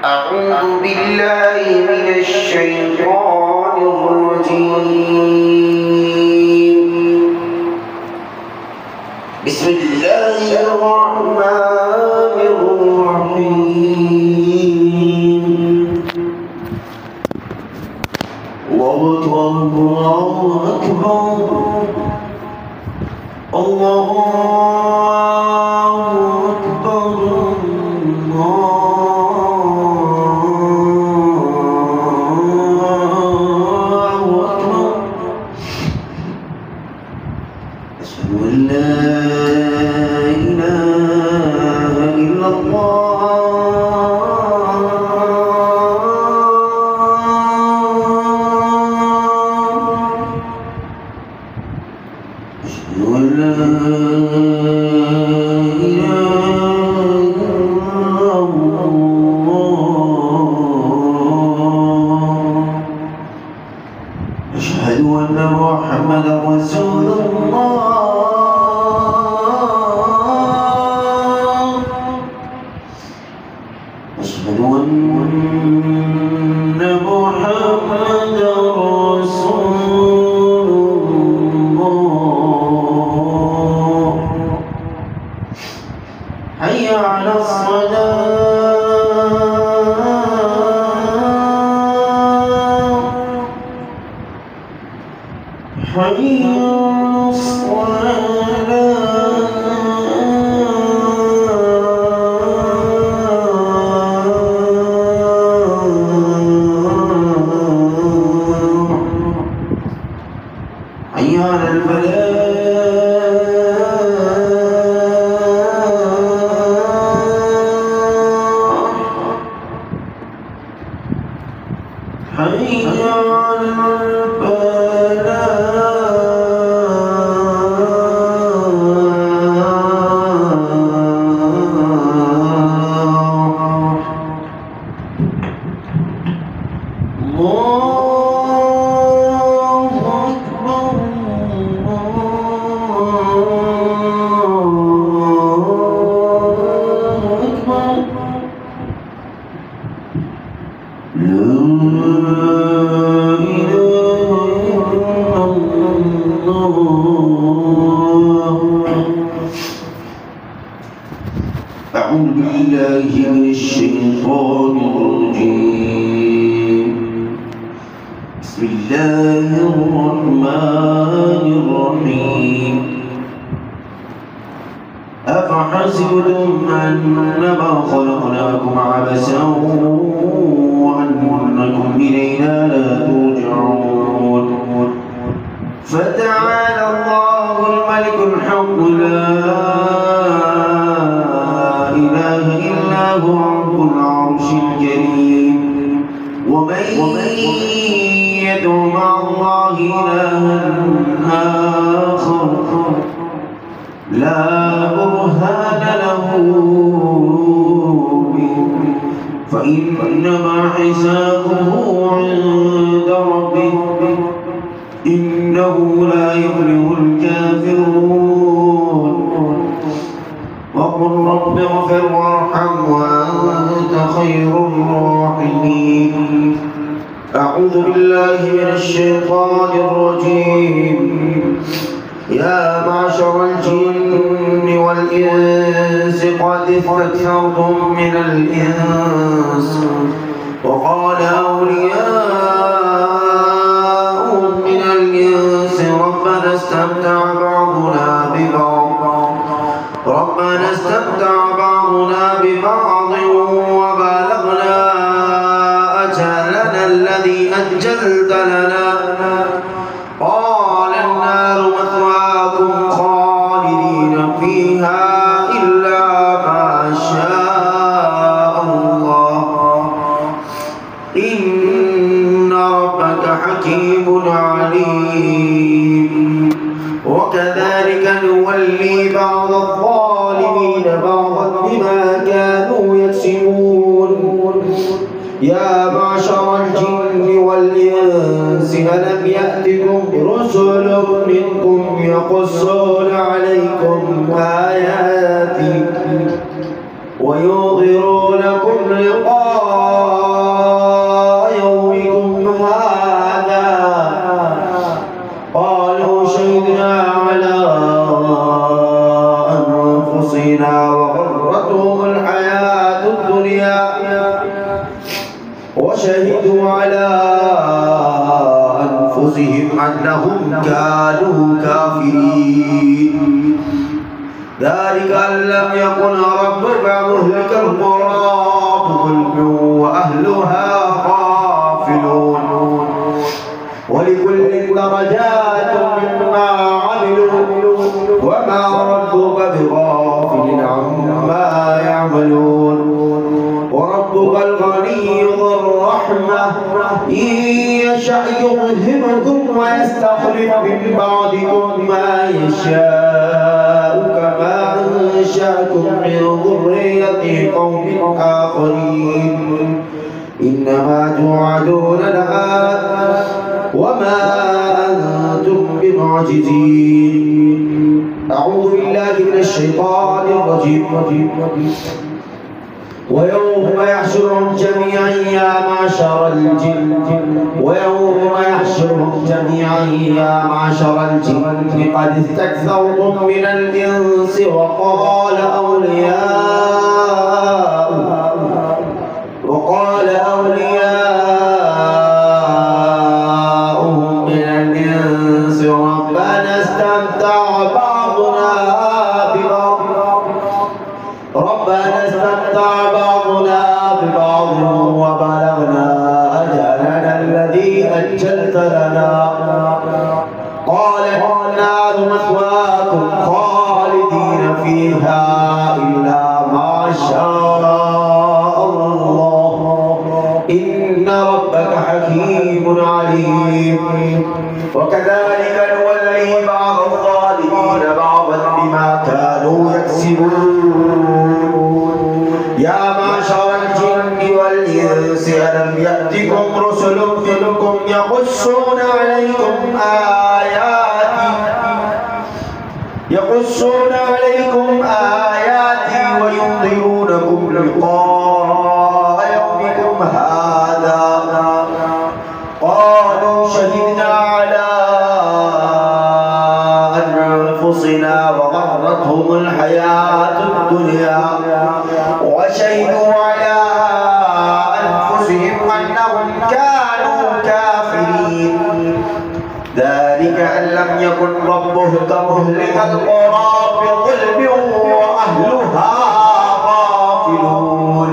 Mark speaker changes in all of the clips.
Speaker 1: أعوذ بالله من الشيطان الرجيم. بسم الله الرحمن الرحيم. الله أكبر الله أكبر الله أكبر. أشهد أن لا إله إلا أشهد أن محمدا رسول الله. أشهد أن محمدا رسول الله. حي على الصلاة حي على الصلاة. حي على الفلاح. حي على أعوذ بالله من الشيطان الرجيم. بسم الله الرحمن الرحيم. أفحسبتم أنما خلقناكم عبثا وأنكم إلينا لا ترجعون. فتعالى الله الملك الحق لا إله إلا هو رب العرش الكريم. ومن يدع مع الله إلها آخر لا برهان له به فإنما حسابه عند ربه إنه لا يفلح الكافرون. وقل رب اغفر وارحم وأنت خير الراحمين. أعوذ بالله من الشيطان الرجيم. يا معشر الجن والإنس قد استكثرتم من الإنس وقال أولياء من الإنس ربنا استمتع بعضنا ببعض وبلغنا أجلنا الذي أجلت لنا قال النار مثواكم خالدين فيها إلا ما شاء الله إن ربك حكيم عليم. وكذلك نولي بعض الظالمين بعضا بما كانوا يكسبون. يا معشر الجن والإنس ألم يأتكم رسل منكم يقصون عليكم آياتي وينذرونكم لقاء وشهدوا على أنفسهم أنهم كانوا كافرين. ذلك أن لم يكن ربك مهلك القرى بظلم وأهلها غافلون. ولكل درجات مما عملوا وما ربك بغافل عما يعملون. وربك الغني ذو الرحمة إن يشأ يذهبكم ويستخلف من بعدكم ما يشاء كما أنشأكم من ذرية قوم آخرين. إنما توعدون لآت وما أنتم بمعجزين. أعوذ بالله من الشيطان الرجيم. ويوم يحشرهم جميعا يا معشر الجن قد استكثرتم من الإنس وقال أولياؤهم من الإنس ربنا استمتع بعضنا ببعض وبلغنا أجلنا الذي أجلت لنا قال النار مثواكم خالدين فيها إلا ما شاء الله إن ربك حكيم عليم. وكذلك نولي بعض الظالمين بعضا بما كانوا يكسبون. يا معشر الجن والإنس ألم يأتكم رسل منكم يقصون عليكم آياتي وينذرونكم لقاء يومكم هذا قالوا شهدنا على أنفسنا وغرتهم الحياة الدنيا وشهدوا على أنفسهم أنهم كانوا كافرين. ذلك أن لم يكن ربك مهلك القرى بظلم وأهلها غافلون.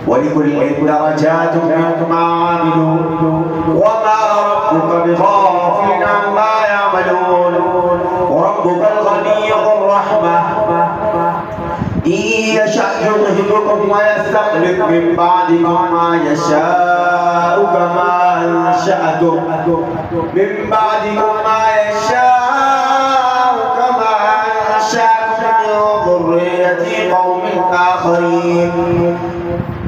Speaker 1: ولكل درجات مما عملوا وما ربك بغافل عما يعملون. وربك الغني ذو الرحمة إن يشأ يذهبكم ويستخلف من بعدكم ما يشاء كما أنشأكم من ذرية قوم آخرين.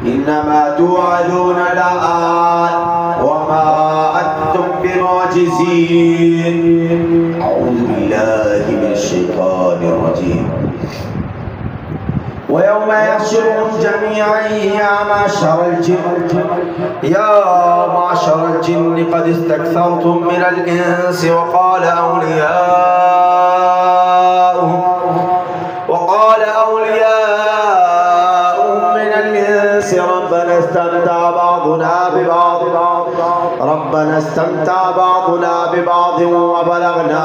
Speaker 1: إنما توعدون لآت وما أنتم بمعجزين. أعوذ بالله من الشيطان الرجيم. ويوم يحشرهم جميعا يا معشر الجن قد استكثرتم من الإنس وقال أولياؤهم من الإنس ربنا استمتع بعضنا ببعض وبلغنا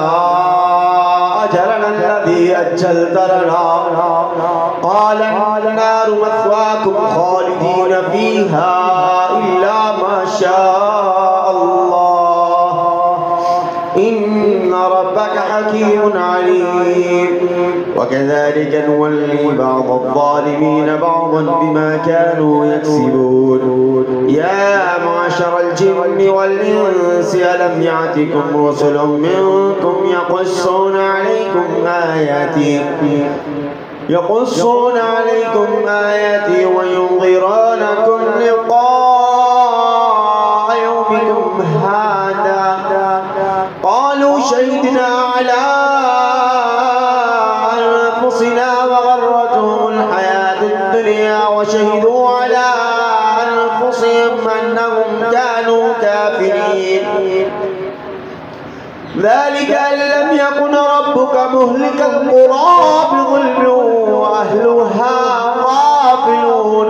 Speaker 1: أجلنا الذي أجلت لنا قال النار مثواكم خالدين فيها إلا ما شاء الله إن ربك حكيم عليم. وكذلك نولي بعض الظالمين بعضا بما كانوا يكسبون. يا معشر الجن والإنس ألم يأتكم رسل منكم يقصون عليكم آياتي وينذرونكم لقاء يومكم هذا قالوا شهدنا على أنفسنا وغرتهم الحياة الدنيا وشهدوا على أنفسهم أنهم كانوا كافرين. ذلك أن لم يكن ربك مهلك القرى بظلم وأهلها غافلون.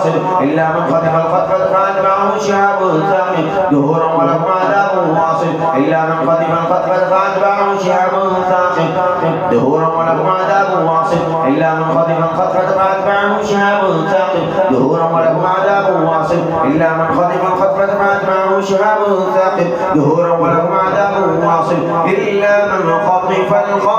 Speaker 1: واصل إلا من خطف الخطفة فأتبعه شهاب ثاقب دهورا ولهم عذاب واصل إلا من خطف الخطفة فأتبعه شهاب ثاقب دهورا ولهم عذاب واصل إلا من خطف الخطفة فأتبعه شهاب ثاقب دهورا ولهم عذاب واصل إلا من خطف الخطفة فأتبعه شهاب ثاقب دهورا ولهم عذاب واصل إلا من خطف الخطفة